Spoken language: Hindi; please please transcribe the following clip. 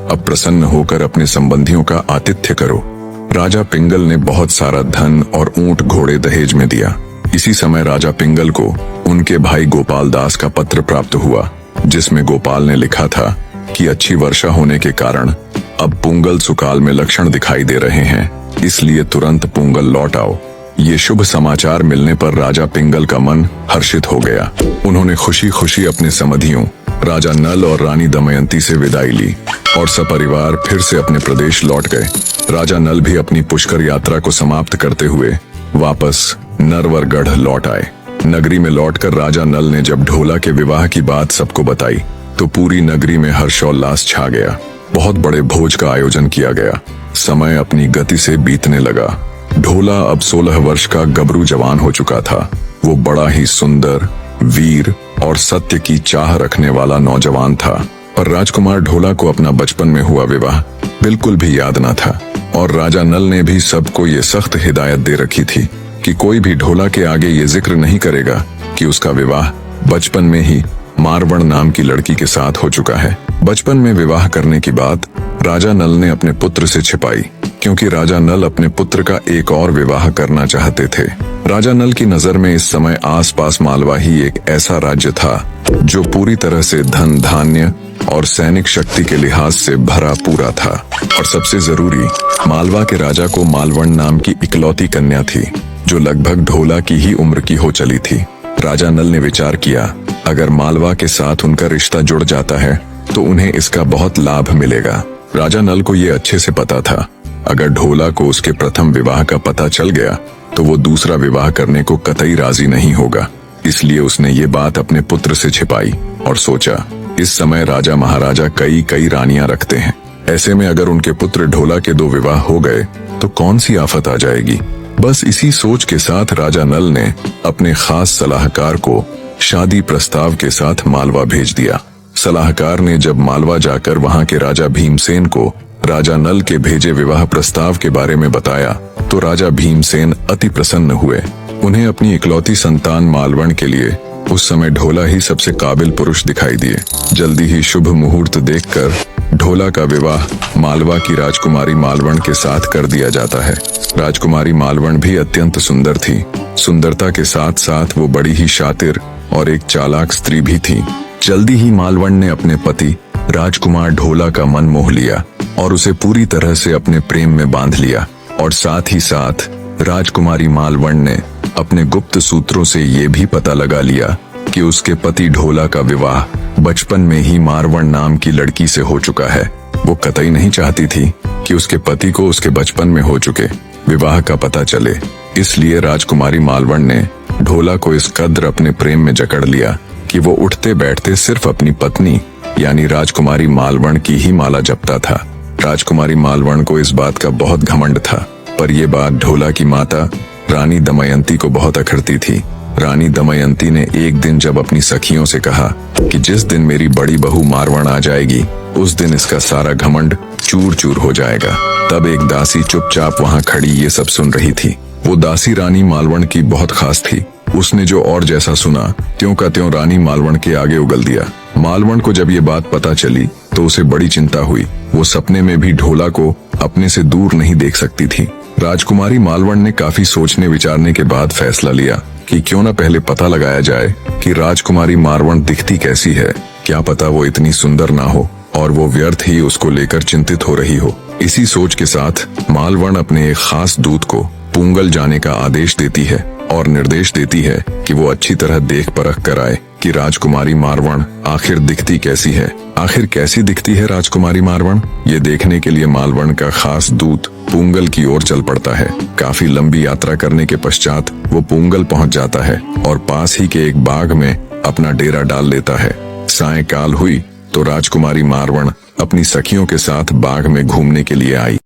अब प्रसन्न होकर अपने संबंधियों का आतिथ्य करो। राजा पिंगल ने बहुत सारा धन और ऊंट घोड़े दहेज में दिया। इसी समय राजा पिंगल को उनके भाई गोपाल दास का पत्र प्राप्त हुआ, जिसमें गोपाल ने लिखा था कि अच्छी वर्षा होने के कारण अब पुंगल सुकाल में लक्षण दिखाई दे रहे हैं, इसलिए तुरंत पुंगल लौट आओ। ये शुभ समाचार मिलने पर राजा पिंगल का मन हर्षित हो गया। उन्होंने खुशी खुशी अपने समधियों राजा नल और रानी दमयंती से विदाई ली और सपरिवार फिर से अपने प्रदेश लौट गए। राजा नल भी अपनी पुष्कर यात्रा को समाप्त करते हुए वापस नरवरगढ़ लौट आए। नगरी में लौटकर राजा नल ने जब ढोला के विवाह की बात सबको बताई तो पूरी नगरी में हर्षोल्लास छा गया। बहुत बड़े भोज का आयोजन किया गया। समय अपनी गति से बीतने लगा। ढोला अब 16 वर्ष का गबरू जवान हो चुका था। वो बड़ा ही सुंदर, वीर और सत्य की चाह रखने वाला नौजवान था। पर राजकुमार ढोला को अपना बचपन में हुआ विवाह बिल्कुल भी याद न था और राजा नल ने भी सबको ये सख्त हिदायत दे रखी थी कि कोई भी ढोला के आगे ये जिक्र नहीं करेगा कि उसका विवाह बचपन में ही मारवण नाम की लड़की के साथ हो चुका है। बचपन में विवाह करने की बात राजा नल ने अपने पुत्र से छिपाई, क्योंकि राजा नल अपने पुत्र का एक और विवाह करना चाहते थे। राजा नल की नजर में इस समय आसपास मालवा ही एक ऐसा राज्य था जो पूरी तरह से धन धान्य और सैनिक शक्ति के लिहाज से भरा पूरा था। और सबसे जरूरी, मालवा के राजा को मालवण नाम की इकलौती कन्या थी जो लगभग ढोला की ही उम्र की हो चली थी। राजा नल ने विचार किया, अगर मालवा के साथ उनका रिश्ता जुड़ जाता है तो उन्हें इसका बहुत लाभ मिलेगा। राजा नल को ये अच्छे से पता था, अगर ढोला को उसके प्रथम विवाह का पता चल गया तो वो दूसरा विवाह करने को कतई राजी नहीं होगा। इसलिए उसने ये बात अपने पुत्र से छिपाई और सोचा, इस समय राजा महाराजा कई रानियां रखते हैं। ऐसे में अगर उनके पुत्र ढोला के 2 विवाह हो गए तो कौन सी आफत आ जाएगी। बस इसी सोच के साथ राजा नल ने अपने खास सलाहकार को शादी प्रस्ताव के साथ मालवा भेज दिया। सलाहकार ने जब मालवा जाकर वहां के राजा भीमसेन को राजा नल के भेजे विवाह प्रस्ताव के बारे में बताया तो राजा भीमसेन अति प्रसन्न हुए। उन्हें अपनी इकलौती संतान मालवण के लिए उस समय ढोला ही सबसे काबिल पुरुष दिखाई दिए। जल्दी ही शुभ मुहूर्त देखकर ढोला का विवाह मालवा की राजकुमारी मालवण के साथ कर दिया जाता है। राजकुमारी मालवण भी अत्यंत सुंदर थी। सुंदरता के साथ साथ वो बड़ी ही शातिर और एक चालाक स्त्री भी थी। जल्दी ही मालवण ने अपने पति राजकुमार ढोला का मन मोह लिया और उसे पूरी तरह से अपने प्रेम में बांध लिया। और साथ ही साथ राजकुमारी मालवण ने अपने गुप्त सूत्रों से ये भी पता लगा लिया कि उसके पति ढोला का विवाह बचपन में ही मारवण नाम की लड़की से हो चुका है। वो कतई नहीं चाहती थी कि उसके पति को उसके बचपन में हो चुके विवाह का पता चले। इसलिए राजकुमारी मालवण ने ढोला को इस कद्र अपने प्रेम में जकड़ लिया कि वो उठते बैठते सिर्फ अपनी पत्नी यानी राजकुमारी मालवण की ही माला जपता था। राजकुमारी मालवण को इस बात का बहुत घमंड था, पर यह बात ढोला की माता रानी दमयंती को बहुत अखरती थी। रानी दमयंती ने एक दिन जब अपनी सखियों से कहा कि जिस दिन मेरी बड़ी बहू मारवण आ जाएगी उस दिन इसका सारा घमंड चूर चूर हो जाएगा, तब एक दासी चुपचाप वहां खड़ी ये सब सुन रही थी। वो दासी रानी मालवण की बहुत खास थी। उसने जो और जैसा सुना त्यों का त्यों रानी मालवण के आगे उगल दिया। मालवण को जब ये बात पता चली तो उसे बड़ी चिंता हुई। वो सपने में भी ढोला को अपने से दूर नहीं देख सकती थी। राजकुमारी मालवण ने काफी सोचने विचारने के बाद फैसला लिया कि क्यों न पहले पता लगाया जाए कि राजकुमारी मालवण दिखती कैसी है। क्या पता वो इतनी सुंदर ना हो और वो व्यर्थ ही उसको लेकर चिंतित हो रही हो। इसी सोच के साथ मालवण अपने एक खास दूत को पुंगल जाने का आदेश देती है और निर्देश देती है कि वो अच्छी तरह देख परख कर आए कि राजकुमारी मारवण आखिर दिखती कैसी है। आखिर कैसी दिखती है राजकुमारी मारवण, ये देखने के लिए मालवण का खास दूत पुंगल की ओर चल पड़ता है। काफी लंबी यात्रा करने के पश्चात वो पुंगल पहुंच जाता है और पास ही के एक बाग में अपना डेरा डाल लेता है। सायंकाल हुई तो राजकुमारी मारवण अपनी सखियों के साथ बाग में घूमने के लिए आई।